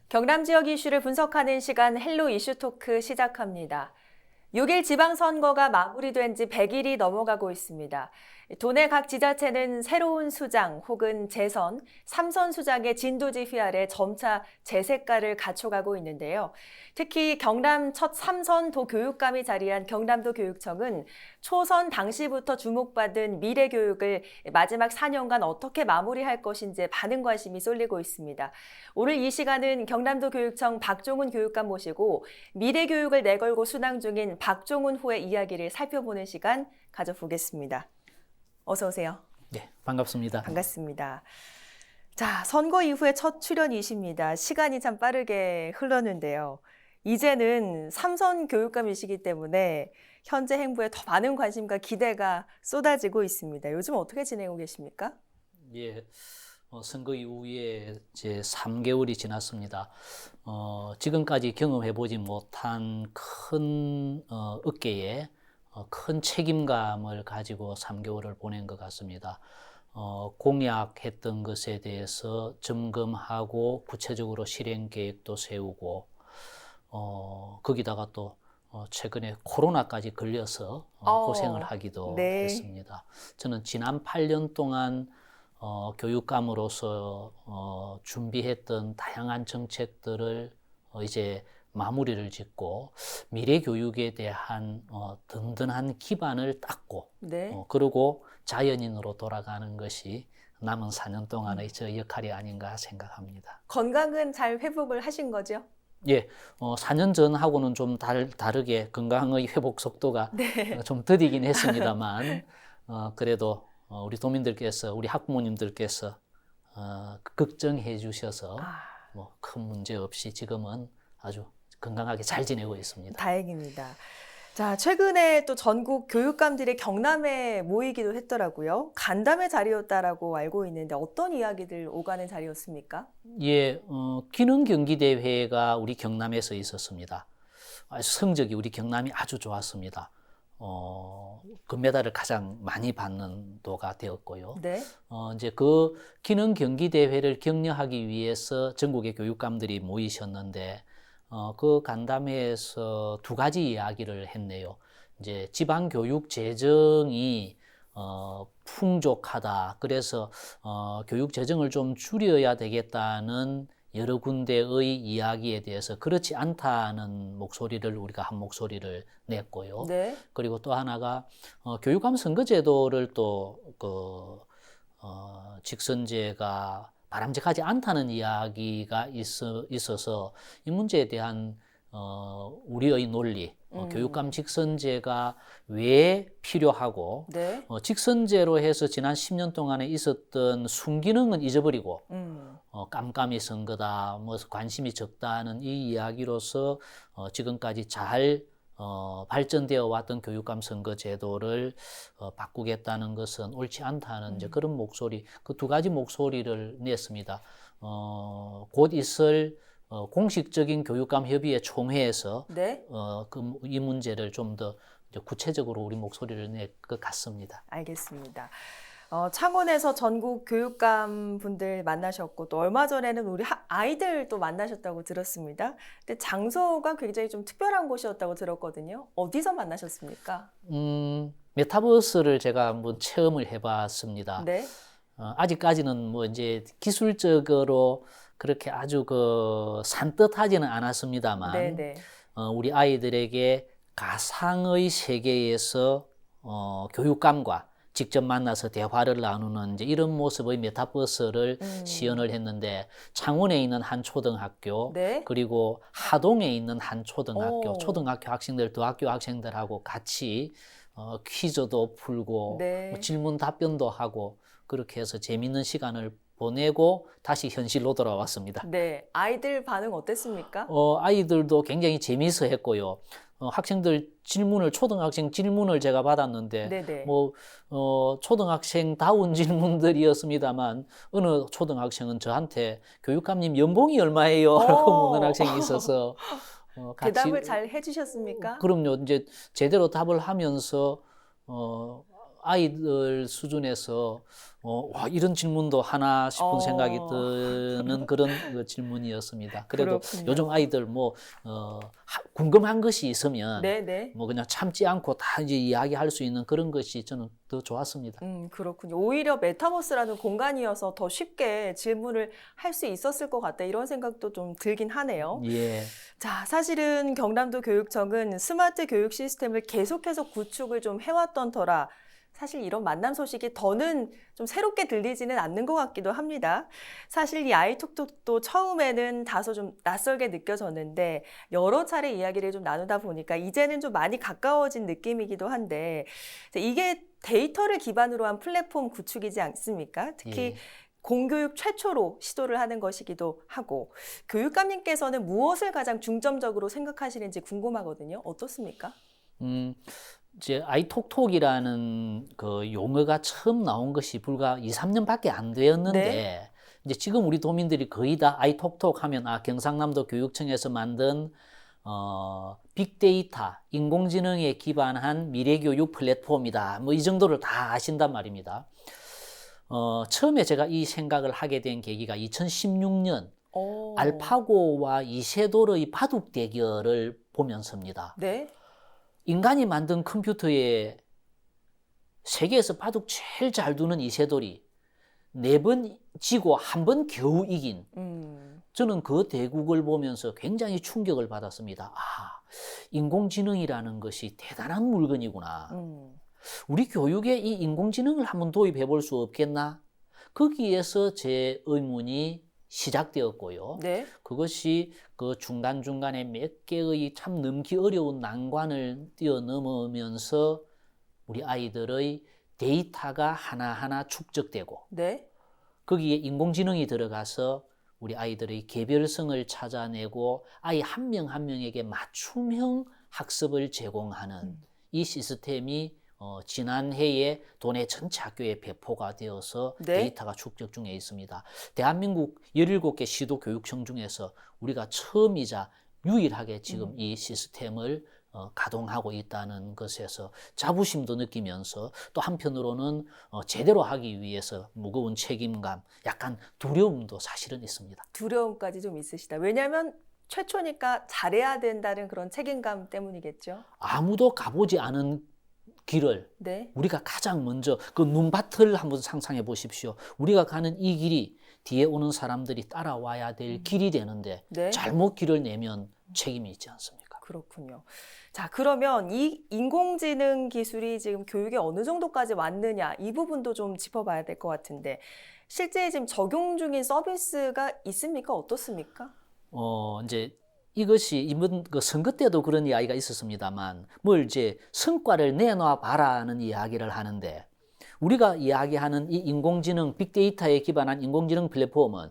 경남 지역 이슈를 분석하는 시간 헬로 이슈 토크 시작합니다. 6일 지방선거가 마무리된 지 100일이 넘어가고 있습니다. 도내 각 지자체는 새로운 수장 혹은 재선, 3선 수장의 진두지휘 아래 점차 재색깔을 갖춰가고 있는데요. 특히 경남 첫 3선 도교육감이 자리한 경남도 교육청은 초선 당시부터 주목받은 미래교육을 마지막 4년간 어떻게 마무리할 것인지 많은 관심이 쏠리고 있습니다. 오늘 이 시간은 경남도 교육청 박종훈 교육감 모시고 미래교육을 내걸고 순항 중인 박종훈 후의 이야기를 살펴보는 시간 가져보겠습니다. 어서 오세요. 네, 반갑습니다. 반갑습니다. 자, 선거 이후에 첫 출연이십니다. 시간이 참 빠르게 흘렀는데요. 이제는 3선 교육감이시기 때문에 현재 행보에 더 많은 관심과 기대가 쏟아지고 있습니다. 요즘 어떻게 지내고 계십니까? 예, 선거 이후에 이제 3개월이 지났습니다. 지금까지 경험해보지 못한 큰 어깨에 큰 책임감을 가지고 3개월을 보낸 것 같습니다. 공약했던 것에 대해서 점검하고 구체적으로 실행 계획도 세우고 거기다가 또 최근에 코로나까지 걸려서 고생을 하기도 네. 했습니다. 저는 지난 8년 동안 교육감으로서 준비했던 다양한 정책들을 이제 마무리를 짓고 미래 교육에 대한 든든한 기반을 닦고 네. 그리고 자연인으로 돌아가는 것이 남은 4년 동안의 저 역할이 아닌가 생각합니다. 건강은 잘 회복을 하신 거죠? 예, 4년 전하고는 좀 다르게 건강의 회복 속도가 네. 좀 더디긴 했습니다만 그래도 우리 도민들께서 우리 학부모님들께서 걱정해 주셔서 뭐 큰 문제 없이 지금은 아주 건강하게 잘 지내고 있습니다. 다행입니다. 자, 최근에 또 전국 교육감들이 경남에 모이기도 했더라고요. 간담회 자리였다라고 알고 있는데 어떤 이야기들 오가는 자리였습니까? 예, 기능 경기 대회가 우리 경남에서 있었습니다. 성적이 우리 경남이 아주 좋았습니다. 금메달을 가장 많이 받는 도가 되었고요. 네. 이제 그 기능 경기 대회를 격려하기 위해서 전국의 교육감들이 모이셨는데 그 간담회에서 두 가지 이야기를 했네요. 이제 지방 교육 재정이 풍족하다. 그래서 교육 재정을 좀 줄여야 되겠다는 여러 군데의 이야기에 대해서 그렇지 않다는 목소리를 우리가 한 목소리를 냈고요. 네. 그리고 또 하나가 교육감 선거제도를 또 직선제가 바람직하지 않다는 이야기가 있어서 이 문제에 대한 우리의 논리, 교육감 직선제가 왜 필요하고 네. 직선제로 해서 지난 10년 동안에 있었던 순기능은 잊어버리고 깜깜이 선거다, 뭐 관심이 적다는 이 이야기로서 지금까지 잘 발전되어 왔던 교육감 선거 제도를 바꾸겠다는 것은 옳지 않다는 이제 그런 목소리, 그 두 가지 목소리를 냈습니다. 곧 있을 공식적인 교육감 협의회 총회에서 네. 이 문제를 좀 더 구체적으로 우리 목소리를 낼 것 같습니다. 알겠습니다. 창원에서 전국 교육감 분들 만나셨고 또 얼마 전에는 우리 아이들 또 만나셨다고 들었습니다. 근데 장소가 굉장히 좀 특별한 곳이었다고 들었거든요. 어디서 만나셨습니까? 메타버스를 제가 한번 체험을 해봤습니다. 네. 아직까지는 뭐 이제 기술적으로 그렇게 아주 산뜻하지는 않았습니다만 네네. 우리 아이들에게 가상의 세계에서 교육감과 직접 만나서 대화를 나누는 이제 이런 모습의 메타버스를 시연을 했는데 창원에 있는 한 초등학교 네. 그리고 하동에 있는 한 초등학교 오. 초등학교 학생들 대학교 학생들하고 같이 퀴즈도 풀고 네. 뭐 질문 답변도 하고 그렇게 해서 재밌는 시간을 보내고 다시 현실로 돌아왔습니다. 네. 아이들 반응 어땠습니까? 아이들도 굉장히 재미있어 했고요. 학생들 초등학생 질문을 제가 받았는데, 네네. 초등학생다운 질문들이었습니다만, 어느 초등학생은 저한테 교육감님 연봉이 얼마예요? 라고 묻는 학생이 있어서, 대답을 잘 해주셨습니까? 그럼요. 이제 제대로 답을 하면서, 아이들 수준에서 와, 이런 질문도 하나 싶은 생각이 드는 그런 그 질문이었습니다. 그래도 그렇군요. 요즘 아이들 궁금한 것이 있으면 네네. 그냥 참지 않고 다 이제 이야기할 수 있는 그런 것이 저는 더 좋았습니다. 그렇군요. 오히려 메타버스라는 공간이어서 더 쉽게 질문을 할 수 있었을 것 같다. 이런 생각도 좀 들긴 하네요. 예. 자, 사실은 경남도 교육청은 스마트 교육 시스템을 계속해서 구축을 좀 해왔던 터라 사실 이런 만남 소식이 더는 좀 새롭게 들리지는 않는 것 같기도 합니다. 사실 이 아이톡톡도 처음에는 다소 좀 낯설게 느껴졌는데 여러 차례 이야기를 좀 나누다 보니까 이제는 좀 많이 가까워진 느낌이기도 한데 이게 데이터를 기반으로 한 플랫폼 구축이지 않습니까? 특히 예. 공교육 최초로 시도를 하는 것이기도 하고 교육감님께서는 무엇을 가장 중점적으로 생각하시는지 궁금하거든요. 어떻습니까? 이제 아이톡톡이라는 그 용어가 처음 나온 것이 불과 2, 3년밖에 안 되었는데 네. 이제 지금 우리 도민들이 거의 다 아이톡톡 하면 경상남도 교육청에서 만든 빅데이터, 인공지능에 기반한 미래교육 플랫폼이다. 뭐 이 정도를 다 아신단 말입니다. 처음에 제가 이 생각을 하게 된 계기가 2016년 알파고와 이세돌의 바둑 대결을 보면서입니다. 네. 인간이 만든 컴퓨터에 세계에서 바둑 제일 잘 두는 이세돌이 4번 지고 1번 겨우 이긴 저는 그 대국을 보면서 굉장히 충격을 받았습니다. 인공지능이라는 것이 대단한 물건이구나. 우리 교육에 이 인공지능을 한번 도입해 볼 수 없겠나? 거기에서 제 의문이 시작되었고요. 네. 그것이 그 중간중간에 몇 개의 참 넘기 어려운 난관을 뛰어넘으면서 우리 아이들의 데이터가 하나하나 축적되고 네. 거기에 인공지능이 들어가서 우리 아이들의 개별성을 찾아내고 아이 한 명 한 명에게 맞춤형 학습을 제공하는 이 시스템이 지난해에 도내 전체 학교에 배포가 되어서 네. 데이터가 축적 중에 있습니다. 대한민국 17개 시도 교육청 중에서 우리가 처음이자 유일하게 지금 이 시스템을 가동하고 있다는 것에서 자부심도 느끼면서 또 한편으로는 제대로 하기 위해서 무거운 책임감, 약간 두려움도 사실은 있습니다. 두려움까지 좀 있으시다. 왜냐하면 최초니까 잘해야 된다는 그런 책임감 때문이겠죠. 아무도 가보지 않은 길을 네. 우리가 가장 먼저 그 눈밭을 한번 상상해 보십시오. 우리가 가는 이 길이 뒤에 오는 사람들이 따라와야 될 길이 되는데 네. 잘못 길을 내면 책임이 있지 않습니까? 그렇군요. 자, 그러면 이 인공지능 기술이 지금 교육에 어느 정도까지 왔느냐 이 부분도 좀 짚어봐야 될 것 같은데 실제 지금 적용 중인 서비스가 있습니까? 어떻습니까? 이제 이것이 이번 그 선거 때도 그런 이야기가 있었습니다만 뭘 이제 성과를 내놔 봐라는 이야기를 하는데 우리가 이야기하는 이 인공지능 빅데이터에 기반한 인공지능 플랫폼은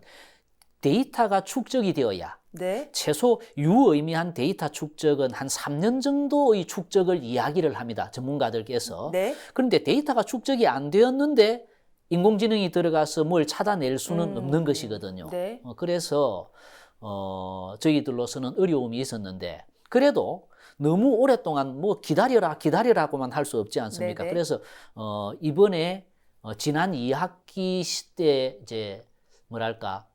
데이터가 축적이 되어야 네. 최소 유의미한 데이터 축적은 한 3년 정도의 축적을 이야기를 합니다. 전문가들께서. 네. 그런데 데이터가 축적이 안 되었는데 인공지능이 들어가서 뭘 찾아낼 수는 없는 것이거든요. 네. 그래서 저희들로서는 어려움이 있었는데 그래도 너무 오랫동안 뭐 기다리라고만 할 수 없지 않습니까? 네네. 그래서 이번에 지난 2학기 시대 이제 뭐랄까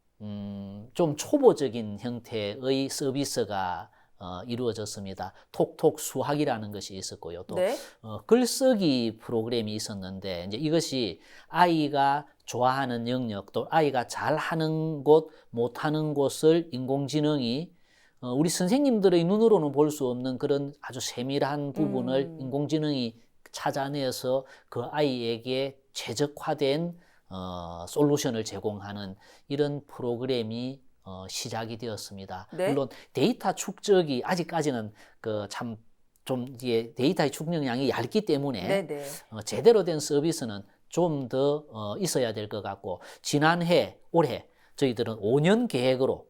좀 초보적인 형태의 서비스가 이루어졌습니다. 톡톡 수학이라는 것이 있었고요. 또 네. 글쓰기 프로그램이 있었는데 이제 이것이 아이가 좋아하는 영역 또 아이가 잘하는 곳 못하는 곳을 인공지능이 우리 선생님들의 눈으로는 볼 수 없는 그런 아주 세밀한 부분을 인공지능이 찾아내서 그 아이에게 최적화된 솔루션을 제공하는 이런 프로그램이 시작이 되었습니다. 네. 물론 데이터 축적이 아직까지는 그 참 좀 이게 데이터의 축적량이 얇기 때문에 네네. 제대로 된 서비스는 좀 더 있어야 될 것 같고 지난해 올해 저희들은 5년 계획으로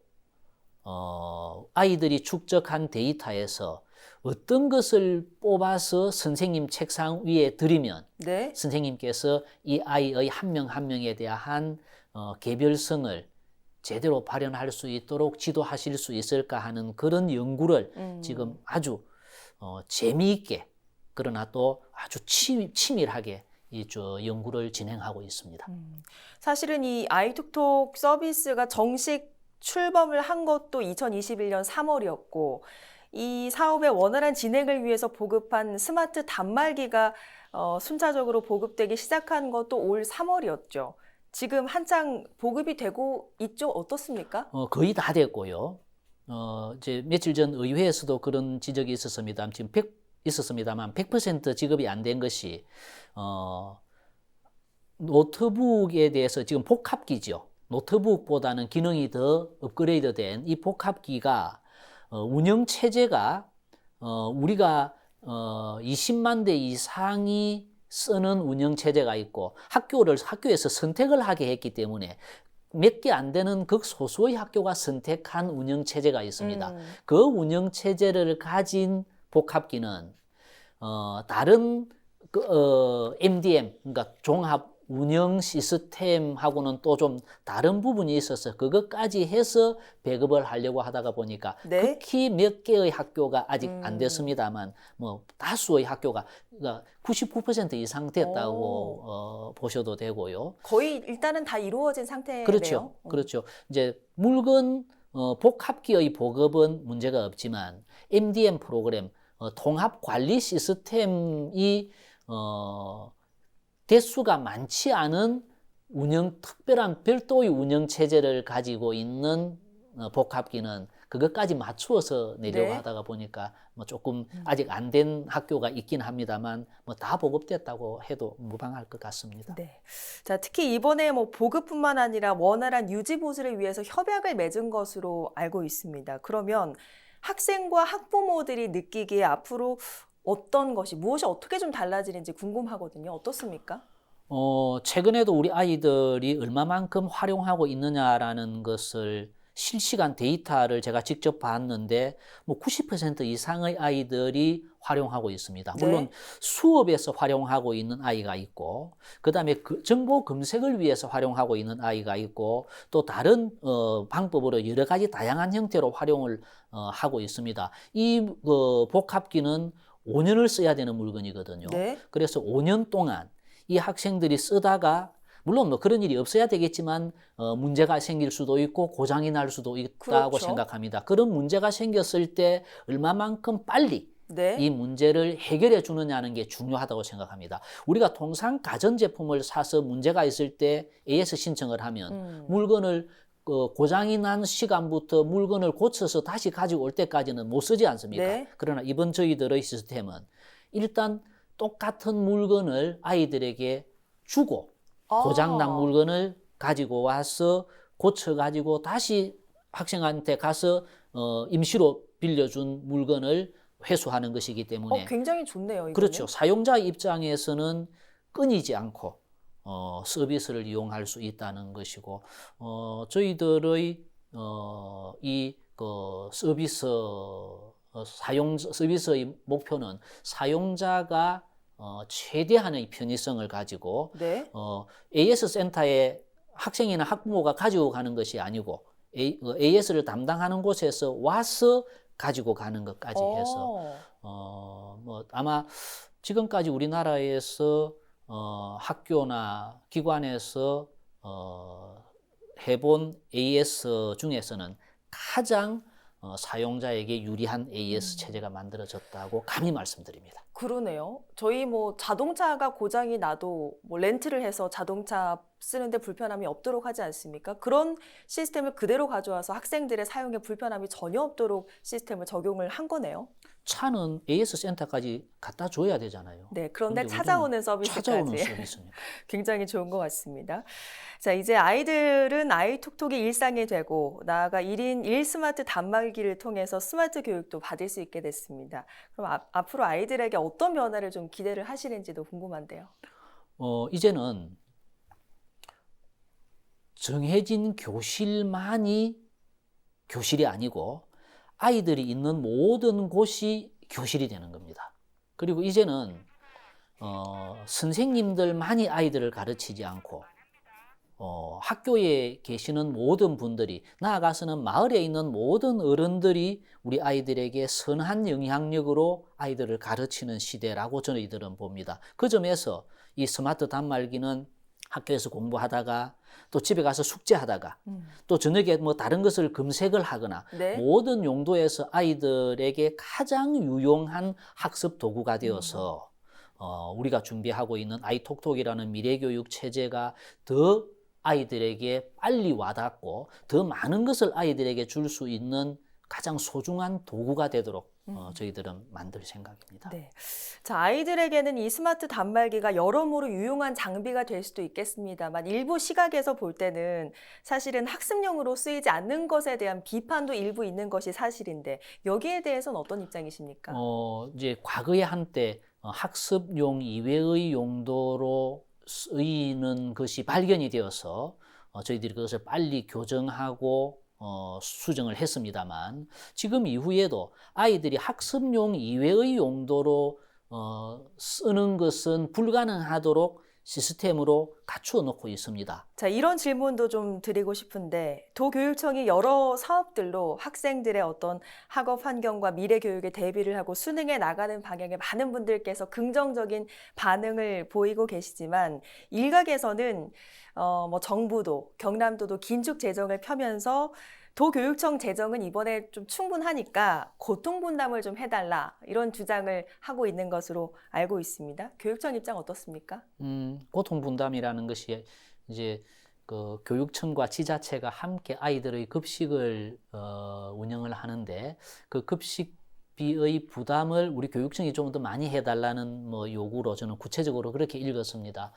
아이들이 축적한 데이터에서 어떤 것을 뽑아서 선생님 책상 위에 들이면 네. 선생님께서 이 아이의 한 명 한 명에 대한 개별성을 제대로 발현할 수 있도록 지도하실 수 있을까 하는 그런 연구를 지금 아주 재미있게 그러나 또 아주 치밀하게 연구를 진행하고 있습니다. 사실은 이 아이톡톡 서비스가 정식 출범을 한 것도 2021년 3월이었고 이 사업의 원활한 진행을 위해서 보급한 스마트 단말기가 순차적으로 보급되기 시작한 것도 올 3월이었죠. 지금 한창 보급이 되고 있죠? 어떻습니까? 거의 다 됐고요. 이제 며칠 전 의회에서도 그런 지적이 있었습니다. 지금 100% 지급이 안 된 것이 노트북에 대해서 지금 복합기죠. 노트북보다는 기능이 더 업그레이드된 이 복합기가 운영 체제가 우리가 20만 대 이상이 쓰는 운영 체제가 있고 학교에서 선택을 하게 했기 때문에 몇 개 안 되는 극소수의 학교가 선택한 운영 체제가 있습니다. 그 운영 체제를 가진 복합기는 다른 MDM, 그러니까 종합 운영 시스템하고는 또 좀 다른 부분이 있어서 그것까지 해서 배급을 하려고 하다가 보니까 네. 극히 몇 개의 학교가 아직 안 됐습니다만 뭐 다수의 학교가 99% 이상 됐다고 보셔도 되고요. 거의 일단은 다 이루어진 상태네요. 그렇죠. 그렇죠. 이제 물건 복합기의 보급은 문제가 없지만 MDM 프로그램 통합 관리 시스템이 대수가 많지 않은 특별한 별도의 운영 체제를 가지고 있는 복합기는 그것까지 맞추어서 내려고 네. 하다가 보니까 뭐 조금 아직 안 된 학교가 있긴 합니다만 뭐 다 보급됐다고 해도 무방할 것 같습니다. 네. 자, 특히 이번에 뭐 보급뿐만 아니라 원활한 유지 보수를 위해서 협약을 맺은 것으로 알고 있습니다. 그러면 학생과 학부모들이 느끼기에 앞으로 무엇이 어떻게 좀 달라지는지 궁금하거든요. 어떻습니까? 최근에도 우리 아이들이 얼마만큼 활용하고 있느냐라는 것을 실시간 데이터를 제가 직접 봤는데 뭐 90% 이상의 아이들이 활용하고 있습니다. 물론 네. 수업에서 활용하고 있는 아이가 있고 그다음에 정보 검색을 위해서 활용하고 있는 아이가 있고 또 다른 방법으로 여러 가지 다양한 형태로 활용을 하고 있습니다. 이 복합기는 5년을 써야 되는 물건이거든요. 네. 그래서 5년 동안 이 학생들이 쓰다가 물론 뭐 그런 일이 없어야 되겠지만 문제가 생길 수도 있고 고장이 날 수도 있다고 그렇죠. 생각합니다. 그런 문제가 생겼을 때 얼마만큼 빨리 네. 이 문제를 해결해 주느냐는 게 중요하다고 생각합니다. 우리가 통상 가전제품을 사서 문제가 있을 때 AS 신청을 하면 물건을 고장이 난 시간부터 물건을 고쳐서 다시 가지고 올 때까지는 못 쓰지 않습니까? 네. 그러나 이번 저희들의 시스템은 일단 똑같은 물건을 아이들에게 주고 고장난 물건을 가지고 와서 고쳐가지고 다시 학생한테 가서 임시로 빌려준 물건을 회수하는 것이기 때문에 굉장히 좋네요. 이거는. 그렇죠. 사용자 입장에서는 끊이지 않고 서비스를 이용할 수 있다는 것이고 저희들의 서비스의 목표는 사용자가 최대한의 편의성을 가지고 네. AS 센터에 학생이나 학부모가 가지고 가는 것이 아니고 AS를 담당하는 곳에서 와서 가지고 가는 것까지 해서 뭐 아마 지금까지 우리나라에서 학교나 기관에서 해본 AS 중에서는 가장 사용자에게 유리한 AS 체제가 만들어졌다고 감히 말씀드립니다. 그러네요. 저희 뭐 자동차가 고장이 나도 뭐 렌트를 해서 자동차 쓰는데 불편함이 없도록 하지 않습니까? 그런 시스템을 그대로 가져와서 학생들의 사용에 불편함이 전혀 없도록 시스템을 적용을 한 거네요. 차는 AS 센터까지 갖다 줘야 되잖아요. 네, 그런데 근데 찾아오는 우리는 서비스까지 찾아오는 서비스니까. 굉장히 좋은 것 같습니다. 자, 이제 아이들은 아이톡톡이 일상이 되고 나아가 1인 1스마트 단말기를 통해서 스마트 교육도 받을 수 있게 됐습니다. 그럼 앞으로 아이들에게 어떤 변화를 좀 기대를 하시는지도 궁금한데요. 이제는 정해진 교실만이 교실이 아니고 아이들이 있는 모든 곳이 교실이 되는 겁니다. 그리고 이제는 선생님들만이 아이들을 가르치지 않고 학교에 계시는 모든 분들이 나아가서는 마을에 있는 모든 어른들이 우리 아이들에게 선한 영향력으로 아이들을 가르치는 시대라고 저희들은 봅니다. 그 점에서 이 스마트 단말기는 학교에서 공부하다가 또 집에 가서 숙제하다가 또 저녁에 뭐 다른 것을 검색을 하거나 네. 모든 용도에서 아이들에게 가장 유용한 학습 도구가 되어서 우리가 준비하고 있는 아이톡톡이라는 미래교육 체제가 더 아이들에게 빨리 와닿고 더 많은 것을 아이들에게 줄 수 있는 가장 소중한 도구가 되도록 저희들은 만들 생각입니다. 네. 자, 아이들에게는 이 스마트 단말기가 여러모로 유용한 장비가 될 수도 있겠습니다만 일부 시각에서 볼 때는 사실은 학습용으로 쓰이지 않는 것에 대한 비판도 일부 있는 것이 사실인데 여기에 대해서는 어떤 입장이십니까? 이제 과거에 한때 학습용 이외의 용도로 쓰이는 것이 발견이 되어서 저희들이 그것을 빨리 교정하고 수정을 했습니다만 지금 이후에도 아이들이 학습용 이외의 용도로 쓰는 것은 불가능하도록 시스템으로 갖추어 놓고 있습니다. 자, 이런 질문도 좀 드리고 싶은데 도교육청이 여러 사업들로 학생들의 어떤 학업 환경과 미래 교육에 대비를 하고 수능에 나가는 방향에 많은 분들께서 긍정적인 반응을 보이고 계시지만 일각에서는 뭐 정부도 경남도도 긴축 재정을 펴면서 도교육청 재정은 이번에 좀 충분하니까 고통 분담을 좀 해달라 이런 주장을 하고 있는 것으로 알고 있습니다. 교육청 입장 어떻습니까? 고통 분담이라는 것이 이제 그 교육청과 지자체가 함께 아이들의 급식을 운영을 하는데 그 급식비의 부담을 우리 교육청이 좀 더 많이 해달라는 뭐 요구로 저는 구체적으로 그렇게 읽었습니다.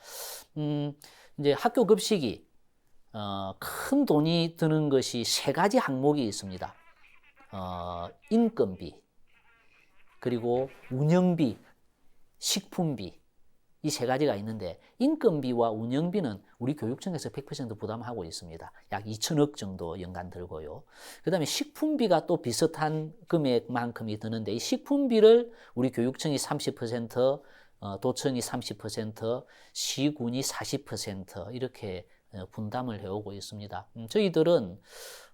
이제 학교 급식이 큰 돈이 드는 것이 세 가지 항목이 있습니다. 인건비, 그리고 운영비, 식품비 이 세 가지가 있는데 인건비와 운영비는 우리 교육청에서 100% 부담하고 있습니다. 약 2천억 정도 연간 들고요. 그 다음에 식품비가 또 비슷한 금액만큼이 드는데 이 식품비를 우리 교육청이 30%, 도청이 30%, 시군이 40% 이렇게 분담을 해오고 있습니다. 저희들은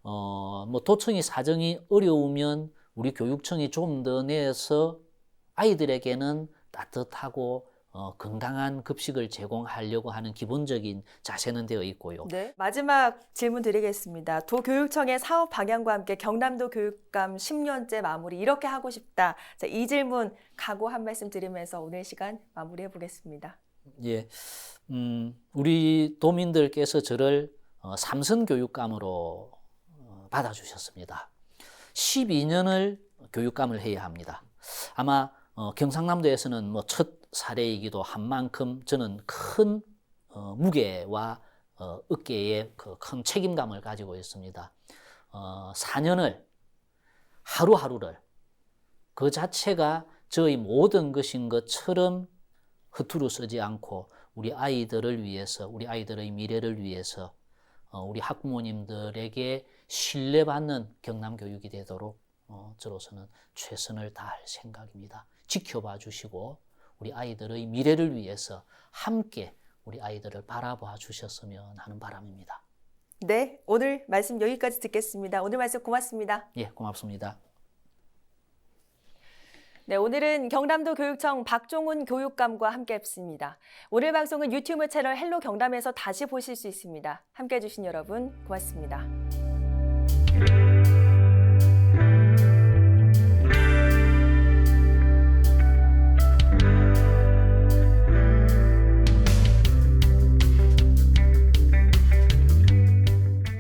뭐 도청이 사정이 어려우면 우리 교육청이 좀 더 내서 아이들에게는 따뜻하고 건강한 급식을 제공하려고 하는 기본적인 자세는 되어 있고요. 네, 마지막 질문 드리겠습니다. 도교육청의 사업 방향과 함께 경남도 교육감 10년째 마무리 이렇게 하고 싶다. 자, 이 질문 각오 한 말씀 드리면서 오늘 시간 마무리해 보겠습니다. 예, 우리 도민들께서 저를 삼선 교육감으로 받아주셨습니다. 12년을 교육감을 해야 합니다. 아마 경상남도에서는 뭐 첫 사례이기도 한 만큼 저는 큰 무게와 어깨에 그 큰 책임감을 가지고 있습니다. 4년을 하루하루를 그 자체가 저희 모든 것인 것처럼 허투루 쓰지 않고 우리 아이들을 위해서, 우리 아이들의 미래를 위해서 우리 학부모님들에게 신뢰받는 경남교육이 되도록 저로서는 최선을 다할 생각입니다. 지켜봐 주시고 우리 아이들의 미래를 위해서 함께 우리 아이들을 바라봐 주셨으면 하는 바람입니다. 네, 오늘 말씀 여기까지 듣겠습니다. 오늘 말씀 고맙습니다. 예, 고맙습니다. 네, 오늘은 경남도 교육청 박종훈 교육감과 함께 했습니다. 오늘 방송은 유튜브 채널 헬로 경남에서 다시 보실 수 있습니다. 함께 해주신 여러분 고맙습니다.